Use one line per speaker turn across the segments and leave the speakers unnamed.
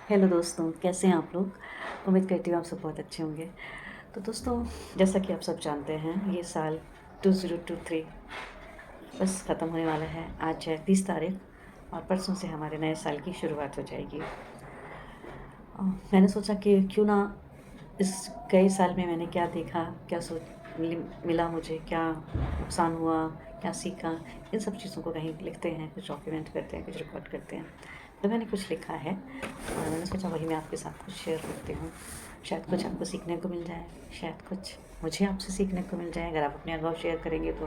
Hello दोस्तों, कैसे हैं आप लोग? उम्मीद करती हूँ आप सब बहुत अच्छे होंगे। तो दोस्तों, जैसा कि आप सब जानते हैं, ये साल 2023 बस ख़त्म होने वाला है। आज है 30 तारीख और परसों से हमारे नए साल की शुरुआत हो जाएगी। मैंने सोचा कि क्यों ना इस गए साल में मैंने क्या देखा, क्या मिला मुझे, क्या नुकसान हुआ, क्या सीखा, इन सब चीज़ों को कहीं लिखते हैं, कुछ डॉक्यूमेंट करते हैं, कुछ रिकॉर्ड करते हैं। तो मैंने कुछ लिखा है और मैंने सोचा वही मैं आपके साथ कुछ शेयर करती हूँ। शायद कुछ आपको सीखने को मिल जाए, शायद कुछ मुझे आपसे सीखने को मिल जाए अगर आप अपने अनुभव शेयर करेंगे तो।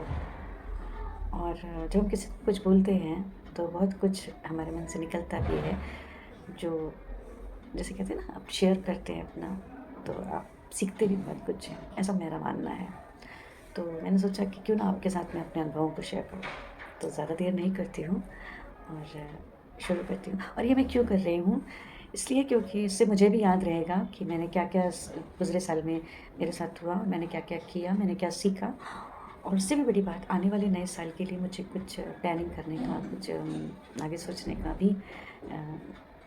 और जब हम किसी को कुछ बोलते हैं तो बहुत कुछ हमारे मन से निकलता भी है, जो जैसे कहते हैं ना, आप शेयर करते हैं अपना, तो आप सीखते भी बहुत कुछ हैं, ऐसा मेरा मानना है। तो मैंने सोचा कि क्यों ना आपके साथ मैं अपने अनुभवों को शेयर करूँ। तो ज़्यादा देर नहीं करती हूँ और शुरू करती हूँ। और ये मैं क्यों कर रही हूँ? इसलिए क्योंकि इससे मुझे भी याद रहेगा कि मैंने क्या-क्या गुज़रे साल में मेरे साथ हुआ, मैंने क्या-क्या किया, मैंने क्या सीखा। और उससे भी बड़ी बात, आने वाले नए साल के लिए मुझे कुछ प्लानिंग करने का, कुछ आगे सोचने का भी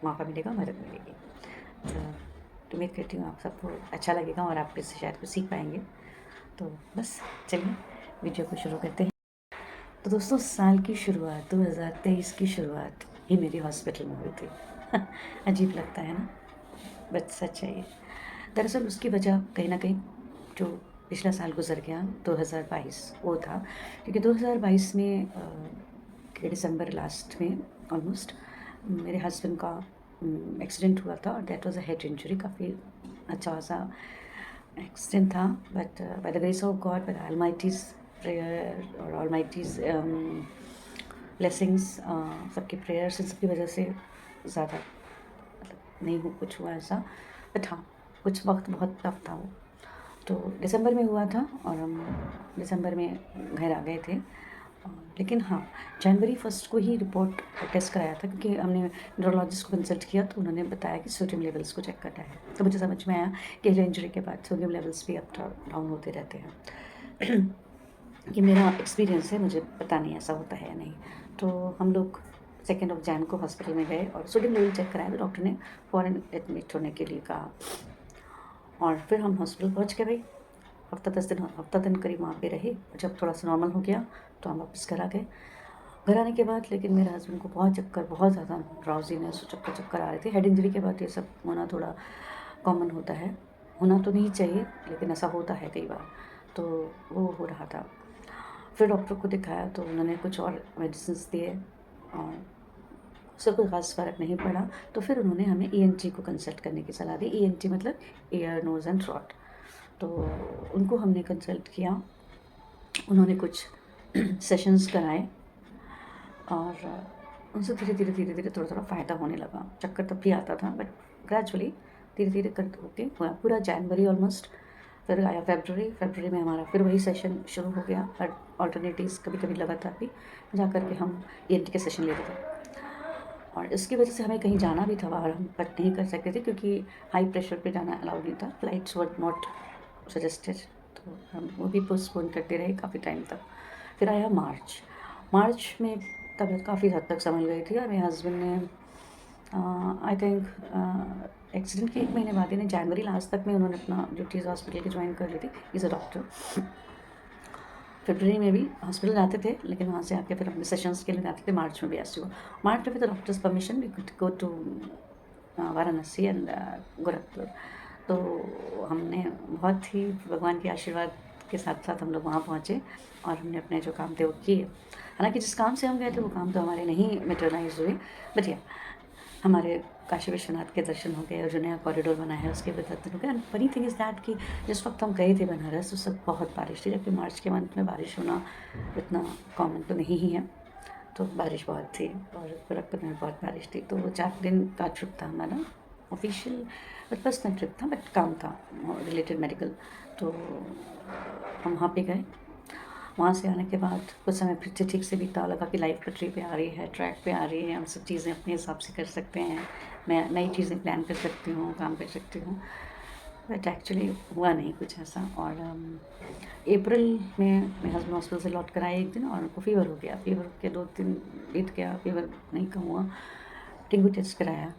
मौका मिलेगा, मदद मिलेगी। तो उम्मीद करती हूँ आप सबको अच्छा लगेगा और आप इससे शायद कुछ सीख पाएँगे। तो बस चलिए वीडियो को शुरू करते हैं। तो दोस्तों, साल की शुरुआत 2023 की शुरुआत ही मेरी हॉस्पिटल में हुई थी। अजीब लगता है ना? बट सच है ये। दरअसल उसकी वजह कहीं न कहीं जो पिछला साल गुज़र गया 2022 वो था, क्योंकि 2022 में के दिसंबर लास्ट में ऑलमोस्ट मेरे हस्बैंड का एक्सीडेंट हुआ था और that was a head injury. काफ़ी अच्छा-सा एक्सीडेंट था, but by the grace of God, by the almighty's prayer और ऑलमाइटीज़ ब्लेसिंग्स, सबकी प्रेयर्स, इन सब की वजह से ज़्यादा मतलब नहीं कुछ हुआ ऐसा। बट हाँ, कुछ वक़्त बहुत टफ था वो। तो दिसंबर में हुआ था और हम दिसंबर में घर आ गए थे। लेकिन हाँ, जनवरी 1 को ही रिपोर्ट टेस्ट कराया था, क्योंकि हमने न्यूरोलॉजिस्ट को कंसल्ट किया तो उन्होंने बताया कि सोडियम लेवल्स को चेक करना है। तो मुझे समझ में आया कि हेड इंजरी के बाद सोडियम लेवल्स भी अप डाउन होते रहते हैं। ये मेरा एक्सपीरियंस है, मुझे पता नहीं ऐसा होता है या नहीं। तो हम लोग 2 ऑफ जैन को हॉस्पिटल में गए और सोडियम लेवल चेक कराया तो डॉक्टर ने फ़ौरन एडमिट होने के लिए कहा। और फिर हम हॉस्पिटल पहुँच गए भाई। हफ़्ता दिन करीब वहाँ पे रहे और जब थोड़ा-सा नॉर्मल हो गया तो हम वापस घर आ गए। घर आने के बाद लेकिन मेरे हस्बैंड को बहुत चक्कर, बहुत ज़्यादा ड्राउज़ीनेस, चक्कर आ रहे थे। हेड इंजरी के बाद ये सब होना थोड़ा कॉमन होता है। होना तो नहीं चाहिए लेकिन ऐसा होता है कई बार। तो वो हो रहा था। फिर डॉक्टर को दिखाया तो उन्होंने कुछ और मेडिसिन्स दिए और उससे कोई ख़ास फ़र्क नहीं पड़ा। तो फिर उन्होंने हमें ईएनटी को कंसल्ट करने की सलाह दी। ईएनटी मतलब ईयर, नोज़ एंड थ्रोट। तो उनको हमने कंसल्ट किया। उन्होंने कुछ सेशंस कराए और उनसे धीरे-धीरे थोड़ा-थोड़ा फ़ायदा होने लगा। चक्कर तब भी आता था बट ग्रेजुअली धीरे-धीरे कर होके हुआ पूरा जनवरी ऑलमोस्ट। फिर आया फ़रवरी में हमारा फिर वही सेशन शुरू हो गया। हर अल्टरनेट डेज़, कभी-कभी लगातार भी जा कर के हम ईएनटी के सेशन लेते थे। और इसकी वजह से हमें कहीं जाना भी था बाहर, हम बट नहीं कर सकते थे क्योंकि हाई प्रेशर पे जाना अलाउड नहीं था। Flights were not suggested. तो हम वो भी पोस्टपोन करते रहे काफ़ी टाइम तक। फिर आया मार्च। मार्च में तबीयत काफ़ी हद तक संभल गई थी और मेरे हस्बैंड ने आई थिंक एक्सीडेंट के 1 महीने बाद यानी जनवरी लास्ट तक में उन्होंने अपना ड्यूटीज़ हॉस्पिटल की जॉइन कर ली थी। ही इज़ अ डॉक्टर। फरवरी में भी हॉस्पिटल जाते थे लेकिन वहाँ से आके फिर अपने सेशंस के लिए जाते थे। मार्च में भी ऐसे हुआ। मार्च में with the doctor's permission we could go to Varanasi and Gorakhpur. तो हमने बहुत ही भगवान के आशीर्वाद के साथ-साथ हम लोग वहाँ पहुँचे और हमने अपने जो काम थे वो किए। हालाँकि जिस काम से हम गए थे वो काम तो हमारे नहीं मैटेरियलाइज़ हुए, बट या हमारे काशी विश्वनाथ के दर्शन हो गए और जो नया कॉरिडोर बना है उसके भी दर्शन हो गए। And funny thing is that कि जिस वक़्त हम गए थे बनारस उस वक़्त बहुत बारिश थी, जबकि मार्च के मंथ में बारिश होना इतना कॉमन तो नहीं ही है। तो बारिश बहुत थी और गोरखपुर में बहुत बारिश थी। तो वो 4 दिन का ट्रिप था हमारा, ऑफ़िशियल बट पर्सनल ट्रिप था, बट काम था रिलेटेड मेडिकल। तो हम वहाँ पे गए। वहाँ से आने के बाद कुछ समय फिर से ठीक से बीता, लगा कि लाइफ पटरी पे आ रही है, ट्रैक पे आ रही है, हम सब चीज़ें अपने हिसाब से कर सकते हैं, मैं नई चीज़ें प्लान कर सकती हूँ, काम कर सकती हूँ। बट एक्चुअली हुआ नहीं कुछ ऐसा। और अप्रैल में मेरे हस्बैंड हॉस्पिटल से लौट कर आए एक दिन और उनको फ़ीवर हो गया। फ़ीवर के 2 दिन बीत गया, फ़ीवर नहीं कम हुआ। डेंगू टेस्ट कराया,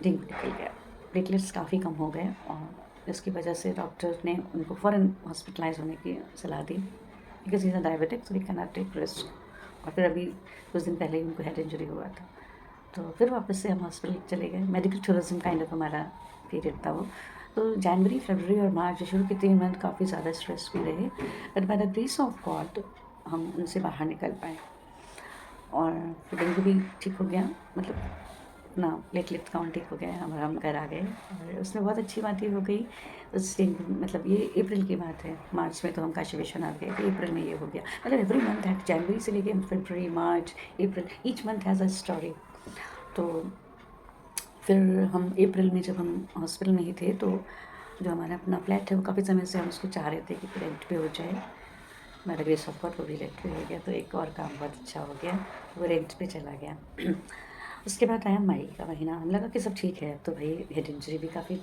डेंगू निकल गया। प्लेटलेट्स काफ़ी कम हो गए और इसकी वजह से डॉक्टर ने उनको फ़ौरन हॉस्पिटलाइज़ होने की सलाह दी, because he is a diabetic so he can not take risk. और फिर अभी कुछ दिन पहले ही उनको हेड इंजरी हुआ था, तो फिर वापस से हम हॉस्पिटल चले गए। मेडिकल टूरिज़्म काइंड ऑफ हमारा पीरियड था वो। तो जनवरी, फरवरी और मार्च शुरू के 3 मंथ काफ़ी ज़्यादा स्ट्रेस भी रहे, but by the grace of God हम उनसे बाहर निकल पाए और फिर डेंगू भी ठीक हो गया, मतलब अपना प्लेटलेट काउंट ठीक हो गया और हम घर आ गए। और उसमें बहुत अच्छी बात ये हो गई, उस डेंगू मतलब ये अप्रैल की बात है, मार्च में तो हम काशी विश्वनाथ गए थे, अप्रैल में ये हो गया। मतलब एवरी मंथ है, जनवरी से लेके फरवरी, मार्च, अप्रैल, each month has a story. तो फिर हम अप्रैल में जब हम हॉस्पिटल में ही थे, तो जो हमारा अपना फ्लैट है वो काफ़ी समय से हम उसको चाह रहे थे कि रेंट पे हो जाए। Bye the grace of God वो भी रेंट पे हो गया, तो एक और काम बहुत अच्छा हो गया, वो रेंट पे चला गया। उसके बाद आया मई का महीना, हमें लगा कि सब ठीक है, तो भाई हेड इंजरी भी काफ़ी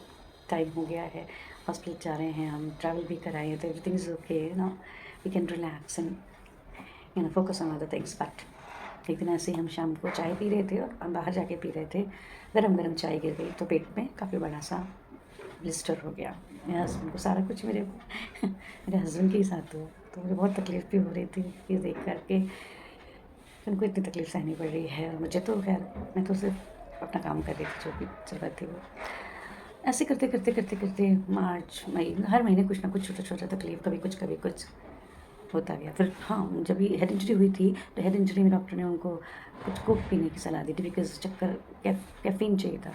टाइम हो गया है, हॉस्पिटल जा रहे हैं, हम ट्रैवल भी कराए हैं, तो एवरीथिंग इज़ ओके ना, we can relax and focus on other things. But एक दिन ऐसे ही हम शाम को चाय पी रहे थे और हम बाहर जाके पी रहे थे, गरम गरम चाय गिर गई तो पेट में काफ़ी बड़ा सा ब्लिस्टर हो गया। मेरे हस्बैंड को सारा कुछ मेरे मेरे हस्बैंड के ही साथ हुआ, तो मुझे बहुत तकलीफ़ भी हो रही थी ये देख कर के उनको इतनी तकलीफ़ सहनी पड़ रही है। और मुझे तो खैर, मैं तो सिर्फ अपना काम कर रही थी, जो भी चल रहा थी वो। ऐसे करते मार्च, मई, हर महीने कुछ ना कुछ छोटा-छोटा तकलीफ़, कभी कुछ होता गया। फिर हाँ, जब ये हेड इंजरी हुई थी, तो हेड इंजरी में डॉक्टर ने उनको कुछ कोक पीने की सलाह दी थी, बिकॉज़ चक्कर कैफ़ीन चाहिए था।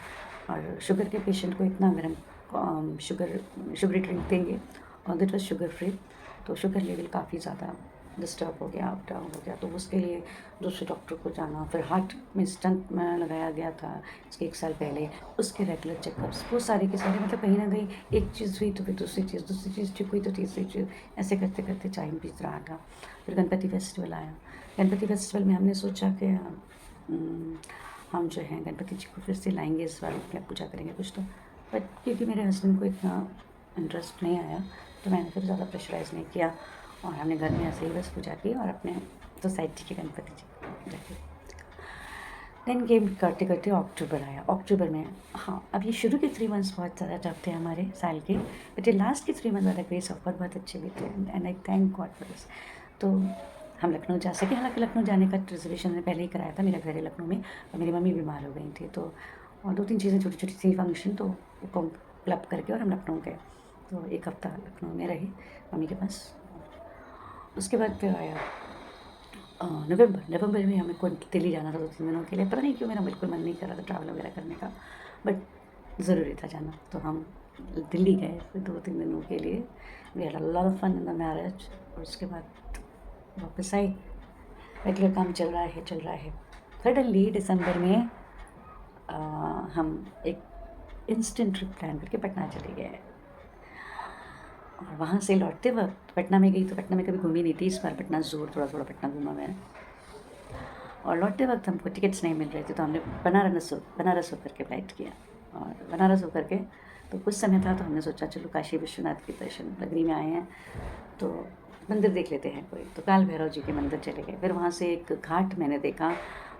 और शुगर के पेशेंट को इतना अगर हम शुगरी ड्रिंक देंगे और दैट वाज़ शुगर फ्री, तो शुगर लेवल काफ़ी ज़्यादा डिस्टर्ब हो गया, अप डाउन हो गया, तो उसके लिए दूसरे डॉक्टर को जाना। फिर हार्ट में स्टंट में लगाया गया था इसके 1 साल पहले, उसके रेगुलर चेकअप्स, वो सारे के सारे, मतलब कहीं न कहीं एक चीज़ हुई तो फिर दूसरी चीज़ ठीक हुई तो तीसरी चीज़, ऐसे करते टाइम बीत रहा था। फिर गणपति फेस्टिवल आया। गणपति फेस्टिवल में हमने सोचा कि हम जो है गणपति जी को फिर से लाएँगे इस बार, क्या पूजा करेंगे कुछ तो। बट क्योंकि मेरे हस्बैंड को इतना इंटरेस्ट नहीं आया, तो मैंने फिर ज़्यादा प्रेशराइज़ नहीं किया और हमने घर में ऐसे ही बस पूजा की और अपने सोसाइटी के गणपति जी रखे। देन गेम करते अक्टूबर आया। अक्टूबर में हाँ, अब ये शुरू के 3 मंथ्स बहुत ज़्यादा टफ थे हमारे साल के, बट ये लास्ट के 3 मंथ वाला ग्रेस ऑफ गॉड बहुत अच्छे भी थे and I thank God for this. तो हम लखनऊ जा सके, हालाँकि लखनऊ जाने का रिज़र्वेशन मैंने पहले ही कराया था, मेरा घर है लखनऊ में और मेरी मम्मी बीमार हो गई थी, तो और 2-3 चीज़ें छोटी-छोटी थी फंक्शन, तो वो क्लब करके और हम लखनऊ गए। तो 1 हफ़्ता लखनऊ में रहे मम्मी के पास। उसके बाद फिर आया नवंबर में हमें को दिल्ली जाना था 2-3 दिनों के लिए, पता नहीं क्यों मेरा बिल्कुल मन नहीं कर रहा था ट्रैवल वगैरह करने का, बट ज़रूरी था जाना, तो हम दिल्ली गए फिर 2-3 दिनों के लिए। We had a lot of fun in the marriage. और उसके बाद वापस आई, रेगुलर काम चल रहा है। सडनली दिसंबर में अ, हम एक इंस्टेंट ट्रिप प्लान करके पटना चले गए और वहाँ से लौटते वक़्त पटना में गई, तो पटना में कभी घूमी नहीं थी, इस बार पटना ज़रूर थोड़ा-थोड़ा पटना घूमा मैंने। और लौटते वक़्त हमको टिकट्स नहीं मिल रहे थे, तो हमने बनारस होकर के फ्लाइट किया और बनारस होकर के तो कुछ समय था, तो हमने सोचा चलो काशी विश्वनाथ के दर्शन नगरी में आए हैं, तो मंदिर देख लेते हैं कोई, तो काल भैरव जी के मंदिर चले गए। फिर वहाँ से एक घाट मैंने देखा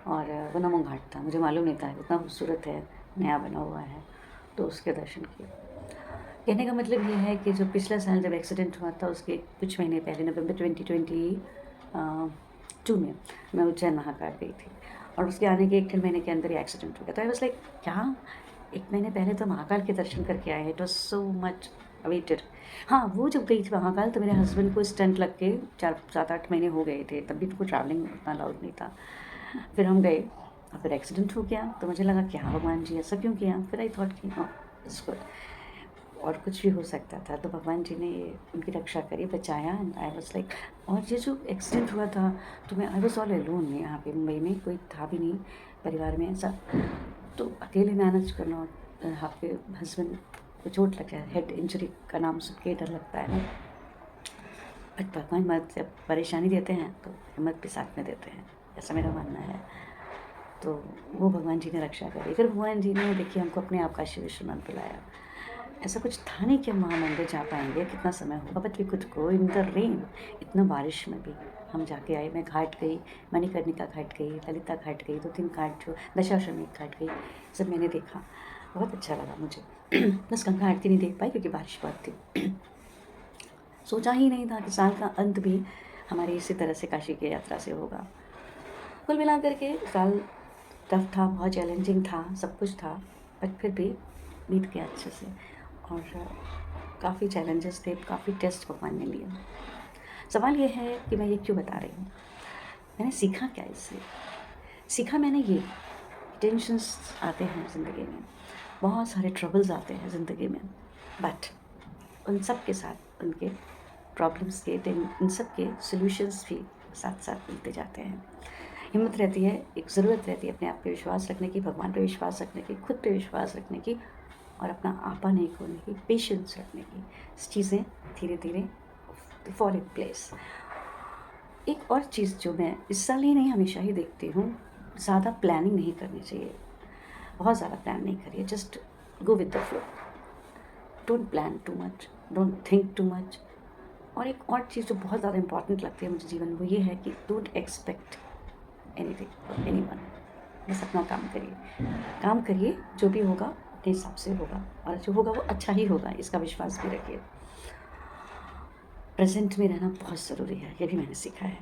और वो नमो घाट था, मुझे मालूम नहीं था इतना खूबसूरत है, नया बना हुआ है, तो उसके दर्शन किए। कहने का मतलब ये है कि जो पिछला साल जब एक्सीडेंट हुआ था उसके कुछ महीने पहले नवंबर 2022 में मैं उज्जैन महाकाल गई थी और उसके आने के 1 डेढ़ महीने के अंदर ही एक्सीडेंट हो गया। तो आई वाज़ लाइक क्या? 1 महीने पहले तो महाकाल के दर्शन करके आए हैं, it was so much awaited. हाँ, वो जब गई थी महाकाल तो मेरे हस्बैंड को स्टंट लग के 4-7-8 महीने हो गए थे, तब भी उनको ट्रैवलिंग उतना अलाउड नहीं था। फिर हम गए और फिर एक्सीडेंट हो गया, तो मुझे लगा क्या भगवान जी ऐसा क्यों किया? फिर आई थॉट कि हाँ, इट्स गुड, और कुछ भी हो सकता था, तो भगवान जी ने उनकी रक्षा करी, बचाया एंड आई वाज़ लाइक। और ये जो एक्सीडेंट हुआ था, तो मैं आई वाज़ ऑल अलोन यहाँ पे मुंबई में, कोई था भी नहीं परिवार में ऐसा, तो अकेले मैनेज करना। आपके हस्बैंड को चोट लग जाए, हेड इंजरी का नाम सुन के डर लगता है ना, बट भगवान मत जब परेशानी देते हैं तो हिम्मत भी साथ में देते हैं, ऐसा मेरा मानना है। तो वो भगवान जी ने रक्षा करी। फिर भगवान जी ने देखिए हमको अपने आप काशी विश्वनाथ बुलाया। ऐसा कुछ था नहीं कि हम वहाँ मंदिर जा पाएँगे, कितना समय होगा, but we could go in the rain, इतना बारिश में भी हम जाके आए। मैं घाट गई, मणिकर्णिका घाट गई, ललिता घाट गई, 2-3 घाट जो दशाश्वमेध घाट गई, सब मैंने देखा। बहुत अच्छा लगा मुझे। बस गंगा आरती नहीं देख पाई क्योंकि बारिश बहुत थी। सोचा ही नहीं था कि साल का अंत भी हमारी इसी तरह से काशी की यात्रा से होगा। कुल मिलाकर के साल टफ था, बहुत चैलेंजिंग था, सब कुछ था, बट फिर भी बीत गया अच्छे से। और काफ़ी चैलेंजेस थे, काफ़ी टेस्ट भगवान ने लिए। सवाल ये है कि मैं ये क्यों बता रही हूँ? मैंने सीखा क्या इससे? सीखा मैंने ये, टेंशन्स आते हैं ज़िंदगी में, बहुत सारे ट्रबल्स आते हैं ज़िंदगी में, बट उन सब के साथ उनके प्रॉब्लम्स के उन सब के सॉल्यूशंस भी साथ साथ मिलते जाते हैं। हिम्मत रहती है, एक ज़रूरत रहती है अपने आप पे विश्वास रखने की, भगवान पे विश्वास रखने की, खुद पे विश्वास रखने की और अपना आपा नहीं खोने की, पेशेंस रखने की। चीज़ें धीरे धीरे फॉल इन प्लेस। एक और चीज़ जो मैं इस साल ही नहीं हमेशा ही देखती हूँ, ज़्यादा प्लानिंग नहीं करनी चाहिए। बहुत ज़्यादा प्लान नहीं करिए, just go with the flow. Don't plan too much, don't think too much. और एक और चीज़ जो बहुत ज़्यादा इंपॉर्टेंट लगती है मुझे जीवन में, वो ये है कि don't expect anything from anyone. बस अपना काम करिए, काम करिए, जो भी होगा अपने हिसाब से होगा और जो होगा वो अच्छा ही होगा, इसका विश्वास भी रखिए। प्रेजेंट में रहना बहुत ज़रूरी है, ये भी मैंने सीखा है,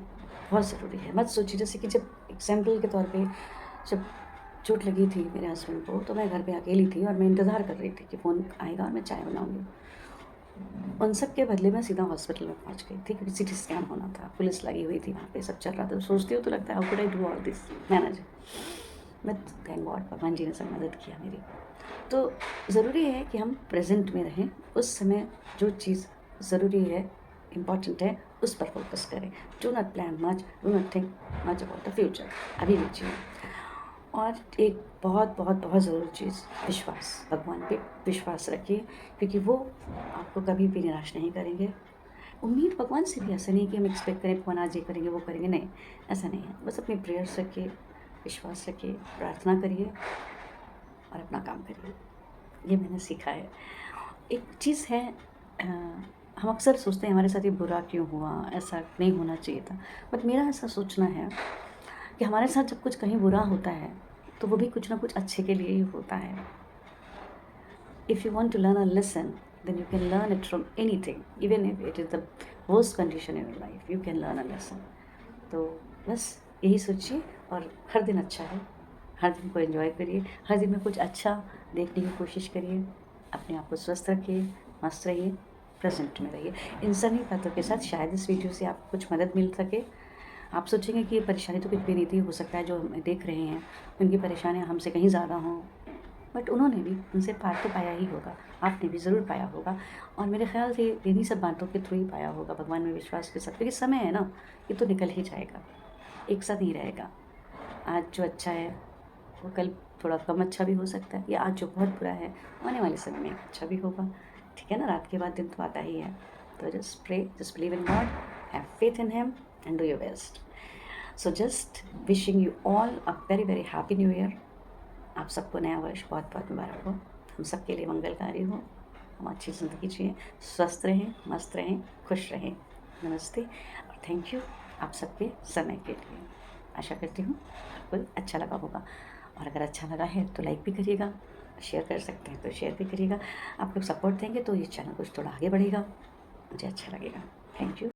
बहुत ज़रूरी है। मत सोचिए, जैसे कि जब एग्जाम्पल के तौर पे जब चोट लगी थी मेरे हस्बैंड को, तो मैं घर पे अकेली थी और मैं इंतज़ार कर रही थी कि फ़ोन आएगा और मैं चाय बनाऊँगी। उन सब के बदले मैं सीधा हॉस्पिटल में पहुंच गई थी क्योंकि सीटी स्कैन होना था, पुलिस लगी हुई थी वहाँ पे, सब चल रहा था। सोचती हूँ तो लगता है how could I do all this manage, but thank God भगवान जी ने सब मदद किया मेरी। तो ज़रूरी है कि हम प्रेजेंट में रहें, उस समय जो चीज़ ज़रूरी है, इम्पॉर्टेंट है, उस पर फोकस करें। Do not plan much, do not think much about the future, अभी लीजिए। और एक बहुत बहुत बहुत ज़रूरी चीज़, विश्वास, भगवान पे विश्वास रखिए क्योंकि वो आपको कभी भी निराश नहीं करेंगे। उम्मीद भगवान से भी ऐसा नहीं कि हम एक्सपेक्ट करें भगवान आज ये करेंगे वो करेंगे, नहीं, ऐसा नहीं है। बस अपनी प्रेयर्स रखिए, विश्वास रखिए, प्रार्थना करिए और अपना काम करिए। ये मैंने सीखा है। एक चीज़ है, हम अक्सर सोचते हैं हमारे साथ ये बुरा क्यों हुआ, ऐसा नहीं होना चाहिए था, बट मेरा ऐसा सोचना है कि हमारे साथ जब कुछ कहीं बुरा होता है तो वो भी कुछ ना कुछ अच्छे के लिए ही होता है। If you want to learn a lesson, then you can learn it from anything, even if it is the worst condition in your life, you can learn a lesson. तो बस यही सोचिए और हर दिन अच्छा है, हर दिन को एंजॉय करिए, हर दिन में कुछ अच्छा देखने की कोशिश करिए, अपने आप को स्वस्थ रखिए, मस्त रहिए, प्रेजेंट में रहिए। इन सभी बातों के साथ शायद इस वीडियो से आपको कुछ मदद मिल सके। आप सोचेंगे कि ये परेशानी तो कुछ भी नहीं थी, हो सकता है जो हम देख रहे हैं उनकी परेशानियाँ हमसे कहीं ज़्यादा हों, बट उन्होंने भी उनसे पार तो पाया ही होगा, आपने भी ज़रूर पाया होगा। और मेरे ख्याल से इन्हीं सब बातों के थ्रू ही पाया होगा, भगवान में विश्वास के साथ, क्योंकि समय है ना, ये तो निकल ही जाएगा, एक साथ नहीं रहेगा। आज जो अच्छा है वो कल थोड़ा कम अच्छा भी हो सकता है, या आज जो बहुत बुरा है आने वाले समय में अच्छा भी होगा। ठीक है ना, रात के बाद दिन तो आता ही है। तो just pray, just believe in God, have faith in him and do your best. So just wishing you all a very very happy new year. आप सबको नया वर्ष बहुत बहुत मुबारक हो, हम सबके लिए मंगलकारी हो, हम अच्छी ज़िंदगी जिएँ, स्वस्थ रहें, मस्त रहें, खुश रहें। नमस्ते और थैंक यू आप सबके समय के लिए। आशा करती हूँ आपको अच्छा लगा होगा, और अगर अच्छा लगा है तो लाइक भी करिएगा, शेयर कर सकते हैं तो शेयर भी करिएगा। आप लोग सपोर्ट देंगे तो ये चैनल कुछ थोड़ा आगे बढ़ेगा, मुझे अच्छा लगेगा। Thank you.